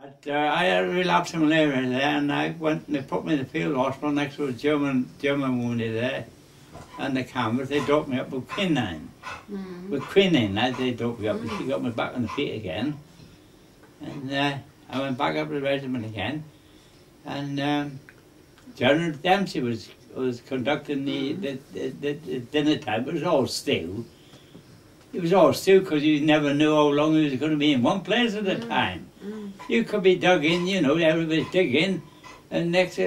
I had a relapse in malaria there, and I went and they put me in the field hospital next to a German wounded there, and the cameras. They doped me up with quinine. With quinine, they doped me up, and she got me back on the feet again. And I went back up to the regiment again, and General Dempsey was conducting the dinner time. It was all stew. It was all stew because you never knew how long you was going to be in one place at a time. You could be dug in, you know, everybody's digging, and next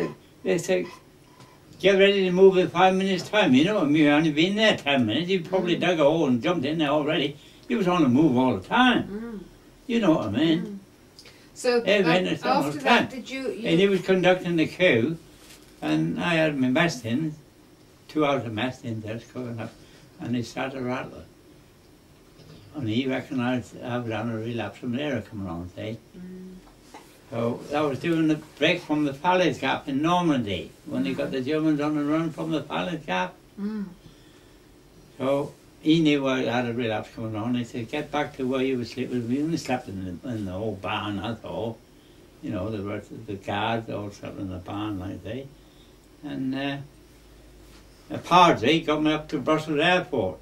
they say, get ready to move in 5 minutes time, you know, and you only been there 10 minutes, you probably dug a hole and jumped in there already. You was on the move all the time. You know what I mean? So after that, did you... And he was conducting the queue, and I had my mess tin, 2 hours of mess tin there coming up, and he started rattling. And he recognised I was on a relapse from there coming on, see. So I was doing the break from the Falaise Gap in Normandy, when they got the Germans on the run from the Falaise Gap. So he knew I had a relapse coming on. He said, get back to where you were sleeping. We only slept in the old barn, that's all. You know, the guards all slept in the barn like that. And a party got me up to Brussels Airport.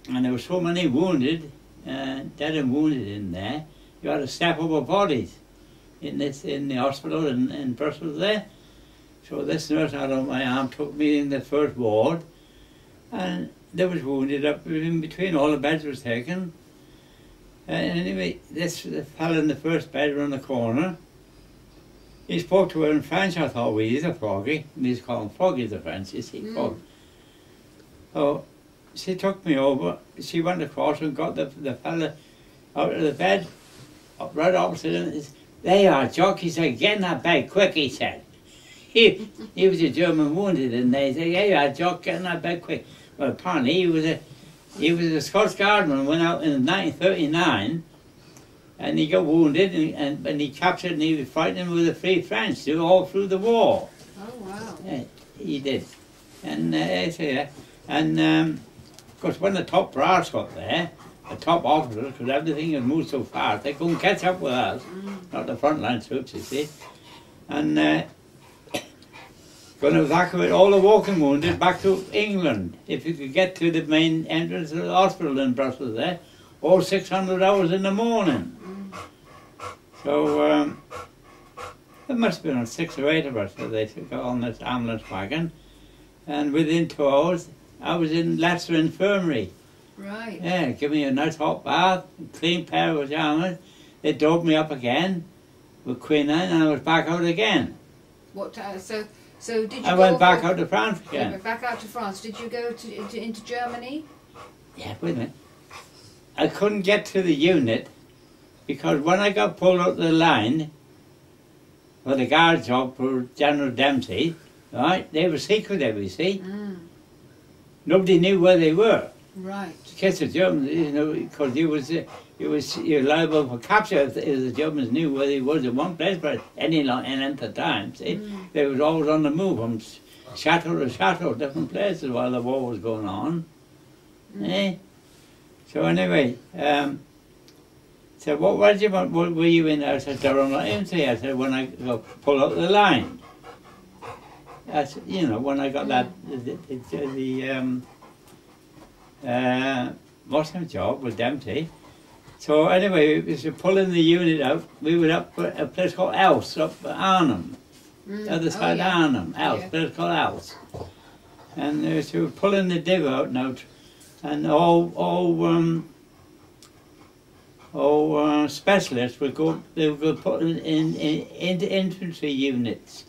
And there were so many wounded, dead and wounded in there, you had to step over bodies in the hospital in Brussels there. So this nurse out on my arm took me in the first ward, and there was wounded up in between, all the beds was taken. And anyway, this fellow in the first bed around the corner, he spoke to her in French. I thought, well, he's a Froggy. We used to call him Froggy, the French, you see. So she took me over, she went across and got the fella out of the bed, up right opposite him. There you are, Jock, he said, get in that bed quick, he said. He was a German wounded, and they said, there you are, Jock, get in that bed quick. Well, apparently he was a Scots Guardsman, went out in 1939, and he got wounded, and he captured, and he was fighting with the Free French all through the war. Oh, wow. Yeah, he did. And of course, when the top brass got there, the top officers, because everything had moved so fast, they couldn't catch up with us, not the frontline troops, you see. And going to evacuate all the walking wounded back to England, if you could get to the main entrance of the hospital in Brussels there, all 600 hours in the morning. So there must have been 6 or 8 of us that they took on this ambulance wagon, and within 2 hours, I was in Leicester Infirmary. Right. Yeah, give me a nice hot bath, a clean pair of pajamas. They doped me up again with quinine, and I was back out again. What? So did you? I went back out to France again. You back out to France. Did you go into Germany? Yeah, wait a minute. I couldn't get to the unit because when I got pulled out the line for the guard job for General Dempsey, right? They were secretive, you see. Nobody knew where they were. Right. In case the Germans, you know, because you're liable for capture if the Germans knew where they was in one place for any length of time. See, they was always on the move from chateau to chateau, different places while the war was going on. So anyway, so what regiment were you in? I said, Durham Infantry. I said, when I pull out the line. That's, you know, when I got that, what's my job with Dempsey. So anyway, we were pulling the unit out. We were up at a place called Else, up at Arnhem. The other side of Arnhem, Else, place called Else. And so we were pulling the div out now, and all specialists would go, they would go put into infantry units.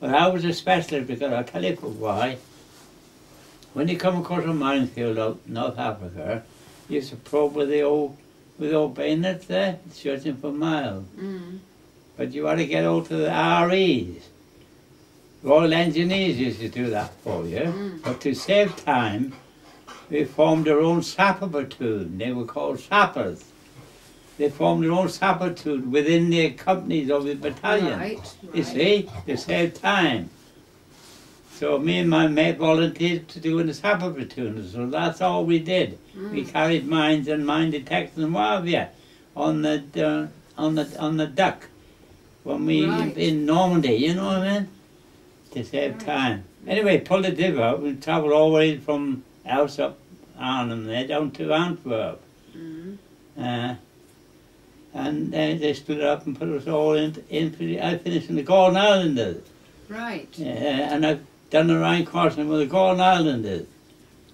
But I was a specialist because I'll tell you for why. When you come across a minefield out in North Africa, you used to probe with the old bayonets there, searching for miles. But you had to get out to the REs. Royal Engineers used to do that for you. But to save time, we formed our own sapper platoon. They were called sappers. They formed their own sapper platoon within the companies of the battalion. Right. You see, to save time. So me and my mate volunteered to do in the sapper platoon. So that's all we did. We carried mines and mine detection and what have you. on the duck when we Right. in Normandy. You know what I mean? To save Right. time. Anyway, pulled the div out. We travelled all the way from house up Arnhem there down to Antwerp. Mm. And they split it up and put us all in I finished in the Golden Islanders. Right. Yeah, and I've done the Rhine crossing with the Golden Islanders.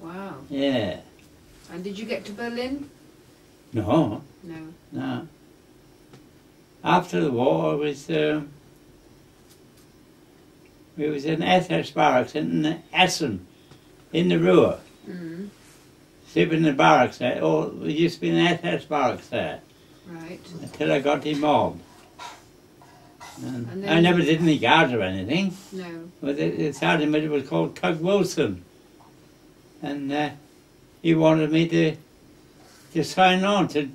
Wow. Yeah. And did you get to Berlin? No, No. no. After the war, we was in SS barracks in Essen, in the Ruhr. Mm. Sleeping in the barracks there. Oh, we used to be in SS barracks there. Right. Until I got demobbed. And And I then- never did any guards or anything. No. But the sergeant major was called Tug Wilson. And he wanted me to sign on, to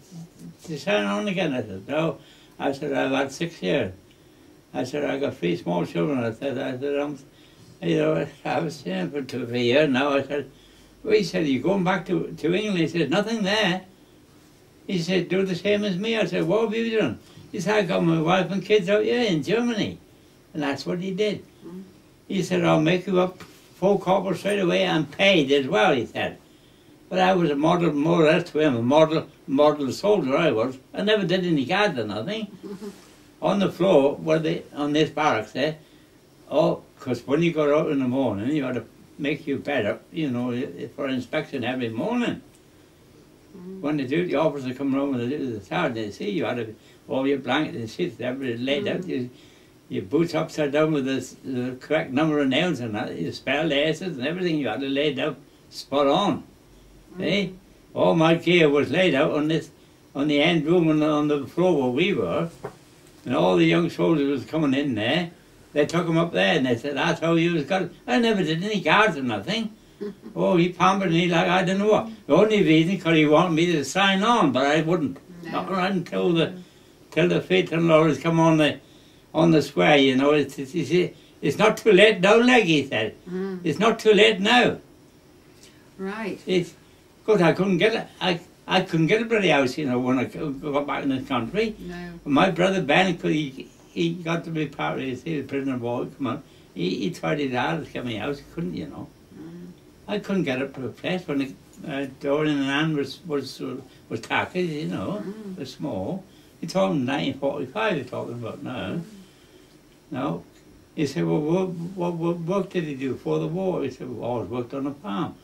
sign on again. I said, no. I said, I've had 6 years. I said, I got 3 small children. I said, I was staying for 2 or 3 years now. I said, well, he said, you going back to England? He said, nothing there. He said, do the same as me. I said, what have you done? He said, I got my wife and kids out here in Germany. And that's what he did. Mm. He said, I'll make you up full corporal straight away and paid as well, he said. But I was a model, more or less to him, a model soldier I was. I never did any guards or nothing. On the floor, on this barracks there, because when you got out in the morning, you had to make your bed up, you know, for inspection every morning. Mm. When the duty officer come around with the sergeant, they see you had all your blankets and sheets, everything laid out. Your boots upside down with the correct number of nails and that. You spell the S's and everything you had to lay out spot on. Eh? All my gear was laid out on the end room and on the floor where we were. And all the young soldiers was coming in there. They took him up there and they said, that's how you was got. I never did any guards or nothing. Oh, he pampered me like I don't know what. The only reason because he wanted me to sign on, but I wouldn't. No. Not right until the fatal lawyers come on the square, you know. It's not too late now, like he said. Mm. It's not too late now. Right. Because I couldn't get it. I couldn't get a bloody house, you know, when I got back in this country. No. My brother Ben, he got to be part of it. He was a prisoner boy, come on. He tried his hardest to get me a house. He couldn't, you know. Mm. I couldn't get it to a place when the door in the land was tacky, you know, Mm. was small. He told him 1945 he's talking about now. No. He said, well, what work did he do before the war? He said, well, I always worked on a farm.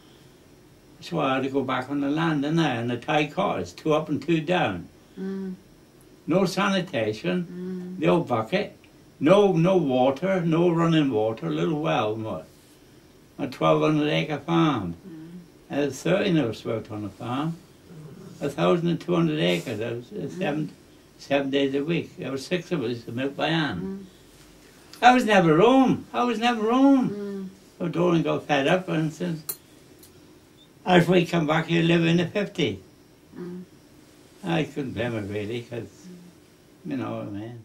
So I had to go back on the land and the tight quarters, 2 up and 2 down. Mm. No sanitation, Mm. the old bucket, no water, no running water, a little well, what? A 1,200-acre farm. Mm. There was 13 of us worked on the farm. 1,200 acres. There was 7 days a week. There were 6 of us to milk by hand. Mm. I was never home. Mm. So Doran got fed up and said, if we come back here, live in the 50s. Mm. I couldn't blame her really, because, you know what I mean.